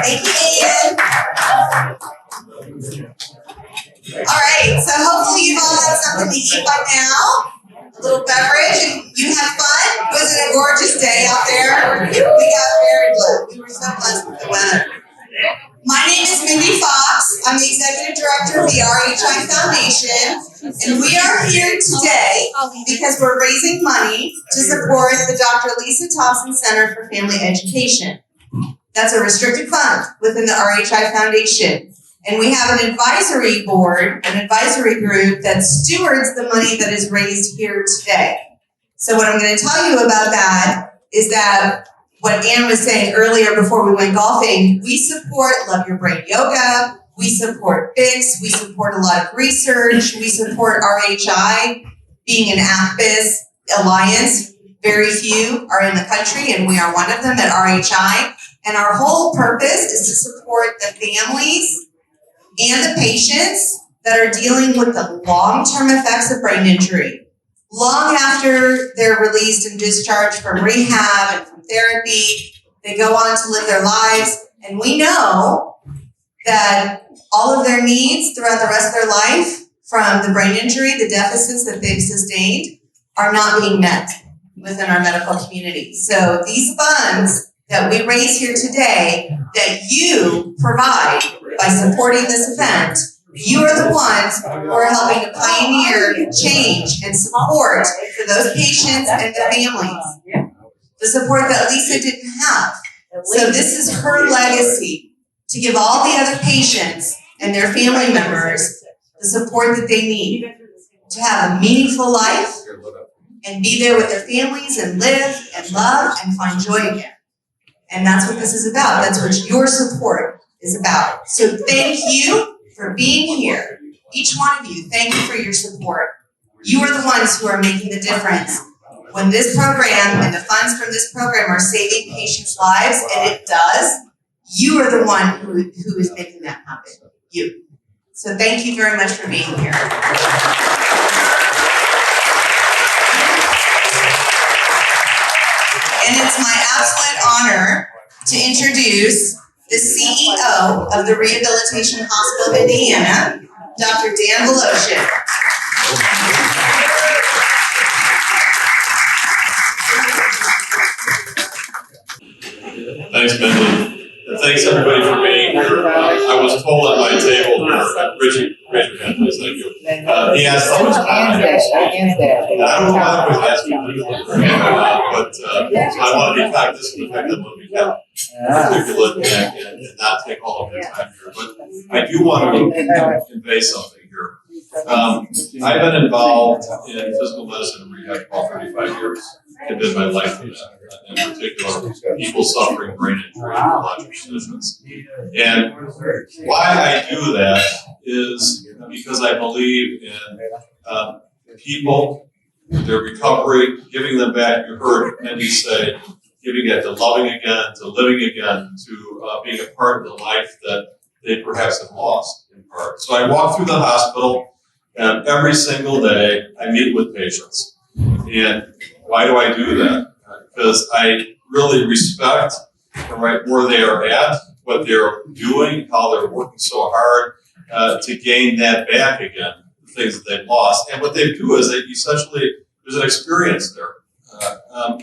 Thank you, Ian. All right, so hopefully you've all had something to eat by now. A little beverage, and you had fun? Was it a gorgeous day out there? We got very blessed. We were so blessed with the weather. My name is Mindy Fox. I'm the Executive Director of the RHI Foundation, and we are here today because we're raising money to support the Dr. Lisa Thompson Center for Family Education. That's a restricted fund within the RHI Foundation. And we have an advisory board, an advisory group that stewards the money that is raised here today. So what I'm going to tell you about that is that what Ann was saying earlier before we went golfing, we support Love Your Brain Yoga, we support BICS, we support a lot of research, we support RHI being an ACBIS alliance. Very few are in the country, and we are one of them at RHI. And our whole purpose is to support the families and the patients that are dealing with the long-term effects of brain injury. Long after they're released and discharged from rehab and from therapy, they go on to live their lives. And we know that all of their needs throughout the rest of their life, from the brain injury, the deficits that they've sustained, are not being met within our medical community. So these funds that we raise here today, that you provide by supporting this event, you are the ones who are helping to pioneer change and support for those patients and their families. The support that Lisa didn't have. So this is her legacy, to give all the other patients and their family members the support that they need to have a meaningful life and be there with their families and live and love and find joy again. And that's what this is about. That's what your support is about. So thank you for being here. Each one of you, thank you for your support. You are the ones who are making the difference. When this program and the funds from this program are saving patients' lives, and it does, you are the one who is making that happen. You. So thank you very much for being here. And it's my absolute honor to introduce the CEO of the Rehabilitation Hospital of Indiana, Dr. Dan Voloshin. Thanks, Mindy. And thanks, everybody, for being here. I was told at my table here, Richie, raise your hand, please, thank you. He asked how much time I have. And I don't know why I was asking you to do it, but so I want to be cognizant of the fact that I'm going to be articulate and not take all of your time here. But I do want to convey something here. I've been involved in physical medicine and rehab for 35 years. It's been my life, in particular, people suffering brain injury and neurologic conditions. And why I do that is because I believe in people, their recovery, giving them back. You heard Mindy say, giving it to loving again, to living again, to being a part of the life that they perhaps have lost in part. So I walk through the hospital, and every single day I meet with patients. And why do I do that? Because I really respect where they are at, what they're doing, how they're working so hard to gain that back again, the things that they've lost. And what they do is they essentially, there's an experience there.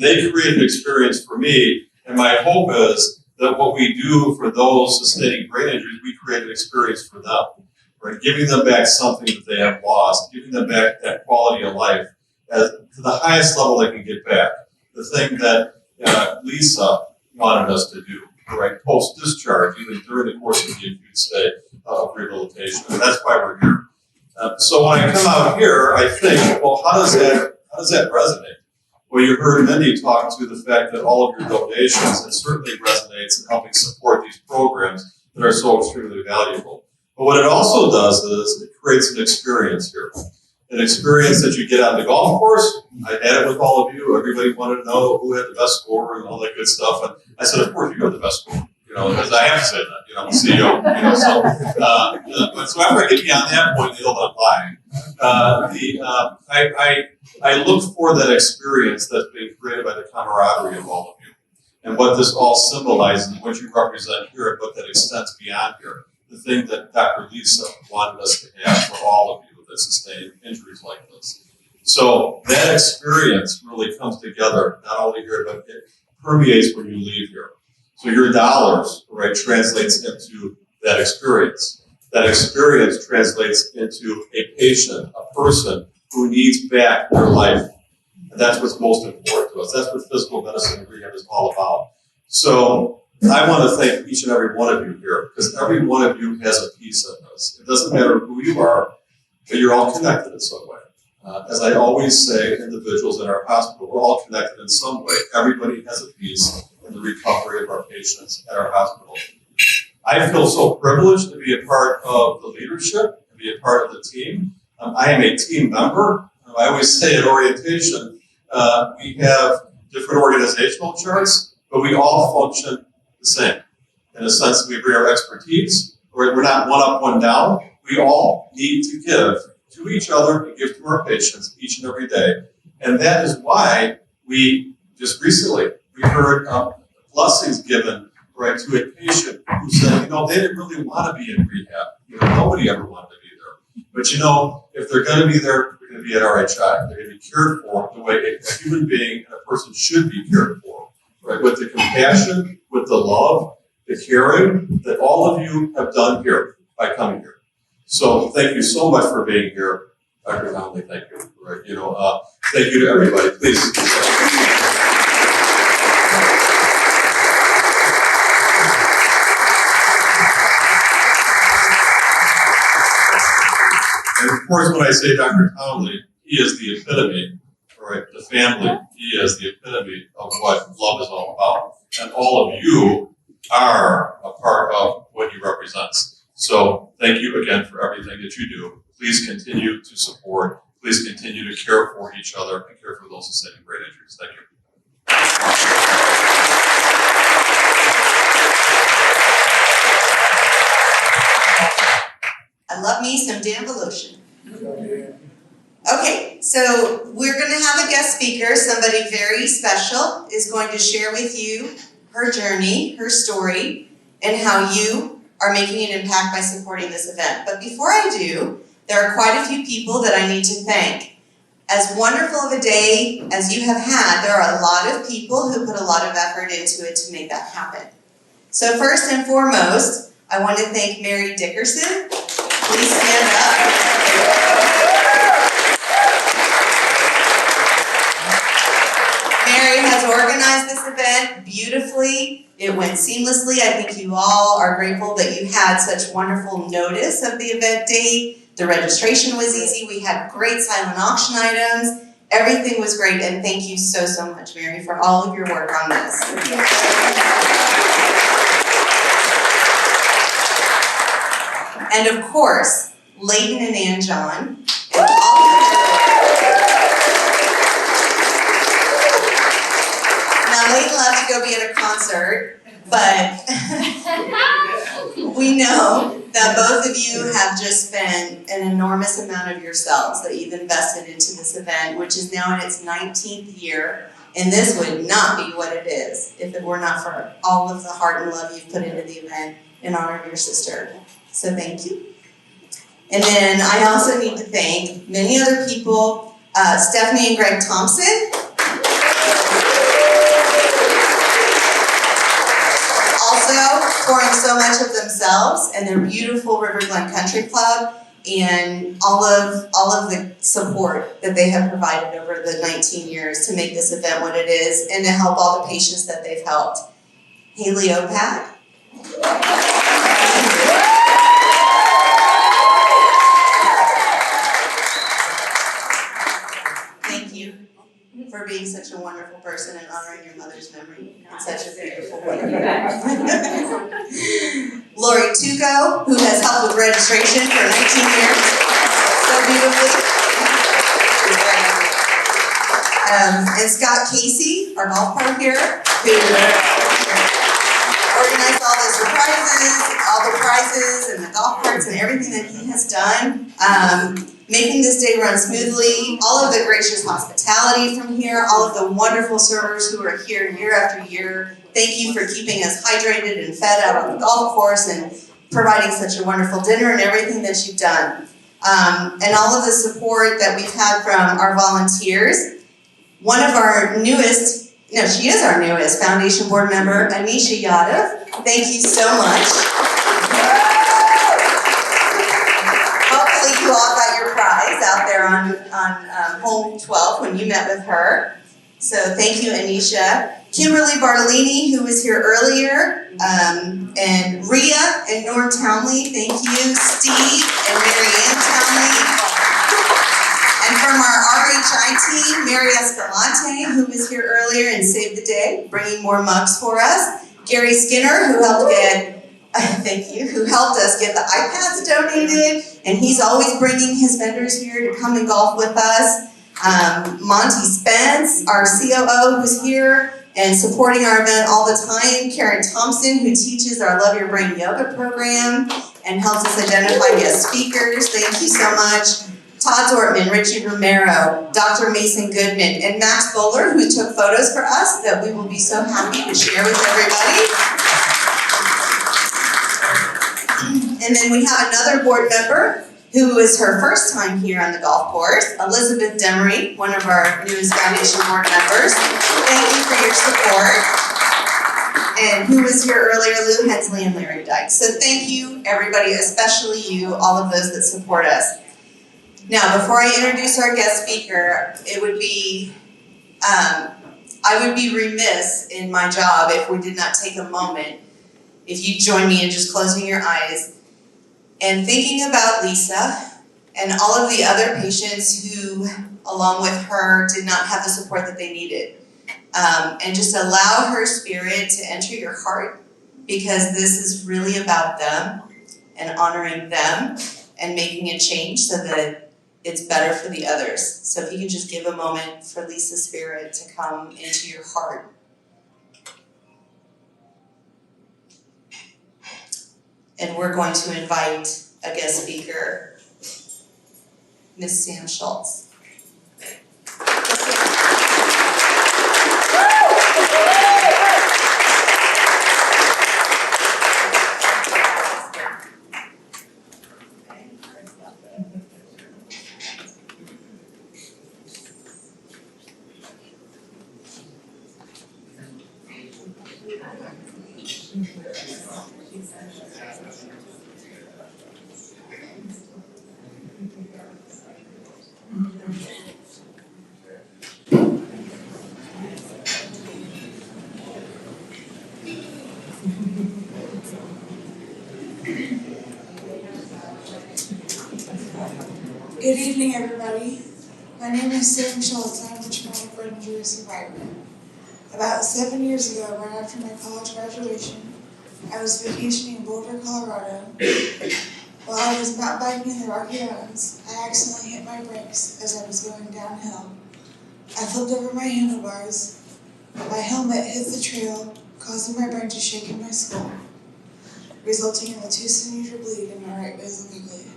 They create an experience for me, and my hope is that what we do for those sustaining brain injuries, we create an experience for them, right? Giving them back something that they have lost, giving them back that quality of life to the highest level they can get back. The thing that Lisa wanted us to do, right? Post-discharge, even during the course of the acute stay of rehabilitation. And that's why we're here. So when I come out here, I think, well, how does that resonate? Well, you heard Mindy talk to the fact that all of your donations, it certainly resonates in helping support these programs that are so extremely valuable. But what it also does is it creates an experience here. An experience that you get on the golf course. I had it with all of you. Everybody wanted to know who had the best score and all that good stuff. And I said, of course, you have the best score. Because I have to say that. I'm the CEO. But so after I get beyond that point, they'll not lying. I look for that experience that's being created by the camaraderie of all of you. and what this all symbolizes, what you represent here, and what that extends beyond here. The thing that Dr. Lisa wanted us to have for all of you that sustain injuries like this. So that experience really comes together, not only here, but it permeates when you leave here. So your dollars, right, translates into that experience. That experience translates into a patient, a person who needs back their life. And that's what's most important to us. That's what physical medicine and rehab is all about. So I want to thank each and every one of you here, because every one of you has a piece in this. It doesn't matter who you are, but you're all connected in some way. As I always say, individuals in our hospital, we're all connected in some way. Everybody has a piece in the recovery of our patients at our hospital. I feel so privileged to be a part of the leadership, to be a part of the team. I am a team member. I always say at orientation, we have different organizational charts, but we all function the same. In a sense, we bring our expertise. We're not one up, one down. We all need to give to each other and give to our patients each and every day. And that is why we just recently, we heard blessings given, right, to a patient who said, they didn't really want to be in rehab. Nobody ever wanted to be there. But if they're going to be there, they're going to be at RHI. They're going to be cared for the way a human being and a person should be cared for, right? With the compassion, with the love, the caring that all of you have done here by coming here. So thank you so much for being here. Dr. Conley, thank you. Right? Thank you to everybody. Please. And of course, when I say Dr. Conley, he is the epitome, right? The family, he is the epitome of what love is all about. And all of you are a part of what he represents. So thank you again for everything that you do. Please continue to support. Please continue to care for each other and care for those sustaining brain injuries. Thank you. I love me some Danvolution. Okay, so we're going to have a guest speaker. Somebody very special is going to share with you her journey, her story, and how you are making an impact by supporting this event. But before I do, there are quite a few people that I need to thank. As wonderful of a day as you have had, there are a lot of people who put a lot of effort into it to make that happen. So first and foremost, I want to thank Mary Dickerson. Please stand up. Mary has organized this event beautifully. It went seamlessly. I think you all are grateful that you had such wonderful notice of the event date. The registration was easy. We had great silent auction items. Everything was great, and thank you so, so much, Mary, for all of your work on this. And of course, Layton and Ann John. Now, Layton left to go be at a concert, but we know that both of you have just spent an enormous amount of yourselves that you've invested into this event, which is now in its 19th year. And this would not be what it is if it were not for all of the heart and love you've put into the event in honor of your sister. So thank you. And then I also need to thank many other people, Stephanie and Greg Thompson. Also pouring so much of themselves and their beautiful River Glen Country Club and all of the support that they have provided over the 19 years to make this event what it is and to help all the patients that they've helped. Haley Opak. Thank you for being such a wonderful person and honoring your mother's memory in such a beautiful way. Lori Tuco, who has helped with registration for 19 years, so beautifully. And Scott Casey, our golf pro here, who organized all the surprises, all the prizes, and the golf carts, and everything that he has done. Making this day run smoothly, all of the gracious hospitality from here, all of the wonderful servers who are here year after year, thank you for keeping us hydrated and fed out on the golf course and providing such a wonderful dinner and everything that you've done. And all of the support that we've had from our volunteers. One of our newest, no, she is our newest Foundation Board member, Anisha Yadav. Thank you so much. Hopefully you all got your prize out there on hole 12 when you met with her. So thank you, Anisha. Kimberly Bartolini, who was here earlier, and Rhea and Norm Townley, thank you. Steve and Mary Ann Townley. And from our RHI team, Mary Escalante, who was here earlier and saved the day, bringing more mugs for us. Gary Skinner, who helped thank you, who helped us get the iPads donated, and he's always bringing his vendors here to come and golf with us. Monty Spence, our COO, who's here and supporting our event all the time. Karen Thompson, who teaches our Love Your Brain yoga program and helps us identify guest speakers. Thank you so much. Todd Dortman, Richie Romero, Dr. Mason Goodman, and Max Bowler, who took photos for us that we will be so happy to share with everybody. And then we have another board member who is her first time here on the golf course, Elizabeth Demery, one of our newest Foundation Board members. Thank you for your support. And who was here earlier, Lou Hensley and Larry Dyke. So thank you, everybody, especially you, all of those that support us. Now, before I introduce our guest speaker, it would be, I would be remiss in my job if we did not take a moment, if you join me in just closing your eyes and thinking about Lisa and all of the other patients who, along with her, did not have the support that they needed. And just allow her spirit to enter your heart, because this is really about them and honoring them and making a change so that it's better for the others. So if you can just give a moment for Lisa's spirit to come into your heart. And we're going to invite a guest speaker, Miss Sam Schultz. Good evening, everybody. My name is Sam Schultz. I'm a traumatic brain injury survivor. About 7 years ago, right after my college graduation, I was vacationing in Boulder, Colorado. While I was mountain biking in the Rocky Mountains, I accidentally hit my brakes as I was going downhill. I flipped over my handlebars. My helmet hit the trail, causing my brain to shake in my skull, resulting in a 2-centimeter bleed in my right basilar ganglia.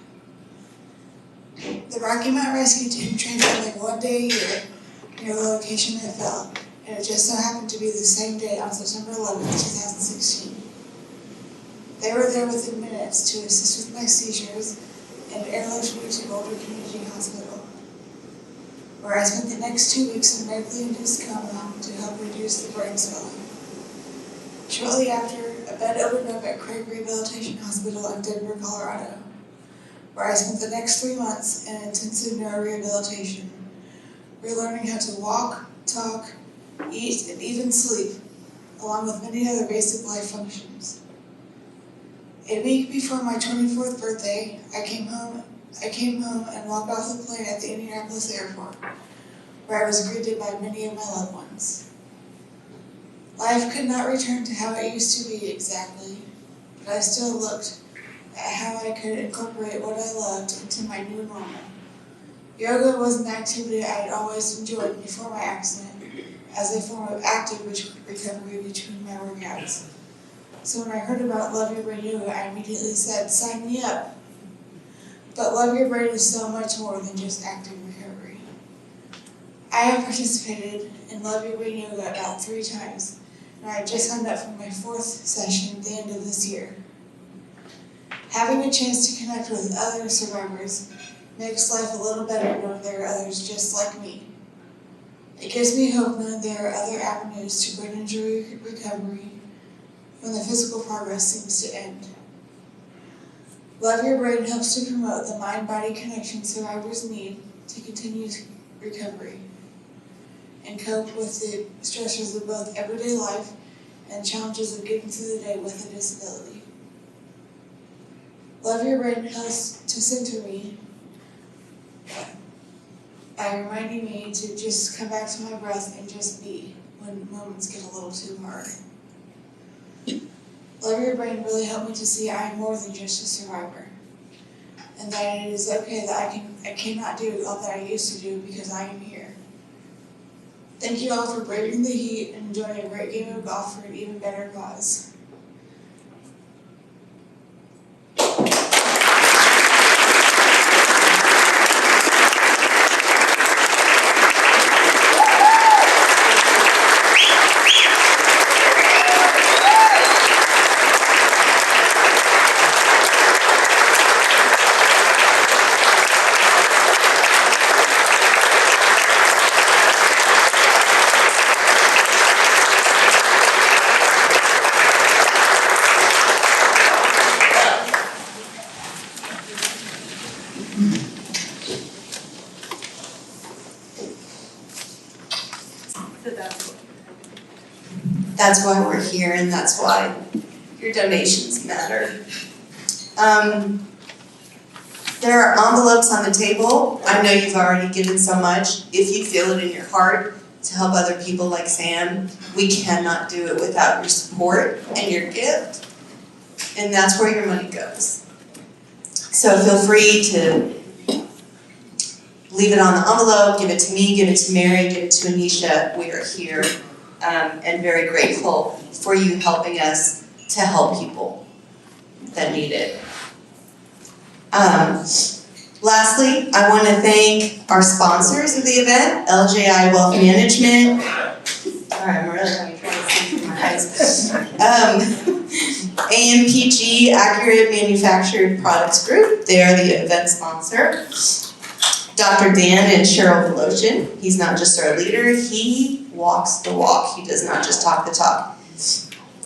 The Rocky Mountain Rescue Team trained only 1 day a year near the location I fell, and it just so happened to be the same day on September 11, 2016. They were there within minutes to assist with my seizures and airlifted me to Boulder Community Hospital, where I spent the next 2 weeks in medically induced coma to help reduce the brain swelling. Shortly after, a bed opened up at Craig Rehabilitation Hospital in Denver, Colorado, where I spent the next 3 months in intensive neurorehabilitation, relearning how to walk, talk, eat, and even sleep, along with many other basic life functions. A week before my 24th birthday, I came home and walked off the plane at the Indianapolis airport, where I was greeted by many of my loved ones. Life could not return to how it used to be exactly, but I still looked at how I could incorporate what I loved into my new normal. Yoga was an activity I had always enjoyed before my accident as a form of active recovery between my workouts. So when I heard about Love Your Brain Yoga, I immediately said, sign me up. But Love Your Brain is so much more than just active recovery. I have participated in Love Your Brain Yoga about 3 times, and I just signed up for my 4th session at the end of this year. Having a chance to connect with other survivors makes life a little better knowing there are others just like me. It gives me hope knowing there are other avenues to brain injury recovery when the physical progress seems to end. Love Your Brain helps to promote the mind-body connection survivors need to continue recovery and cope with the stressors of both everyday life and challenges of getting through the day with a disability. Love Your Brain helps to center me by reminding me to just come back to my breath and just be when moments get a little too hard. Love Your Brain really helped me to see I am more than just a survivor, and that it is okay that I cannot do all that I used to do because I am here. Thank you all for braving the heat and enjoying a great game of golf for an even better cause. That's why we're here, and that's why your donations matter. There are envelopes on the table. I know you've already given so much. If you feel it in your heart to help other people like Sam, we cannot do it without your support and your gift, and that's where your money goes. So feel free to leave it on the envelope, give it to me, give it to Mary, give it to Anisha. We are here and very grateful for you helping us to help people that need it. Lastly, I want to thank our sponsors of the event, LJI Wealth Management. Sorry, I'm really having trouble seeing through my eyes. AMPG, Accurate Manufactured Products Group, they are the event sponsor. Dr. Dan and Cheryl Voloshin, he's not just our leader, he walks the walk. He does not just talk the talk.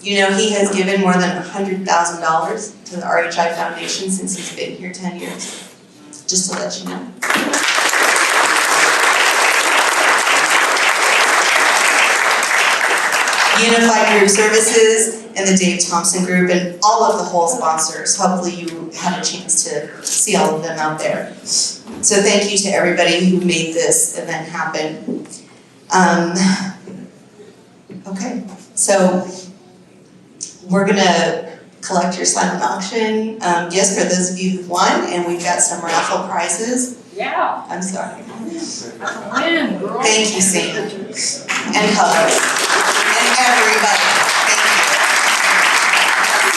You know, he has given more than $100,000 to the RHI Foundation since he's been here 10 years. Just to let you know. Unified Group Services and the Dave Thompson Group and all of the whole sponsors. Hopefully you had a chance to see all of them out there. So thank you to everybody who made this event happen. Okay, so we're gonna collect your silent auction gifts for those of you who've won, and we've got some raffle prizes. Yeah. I'm sorry. Win, girl. Thank you, Sam, and colors, and everybody.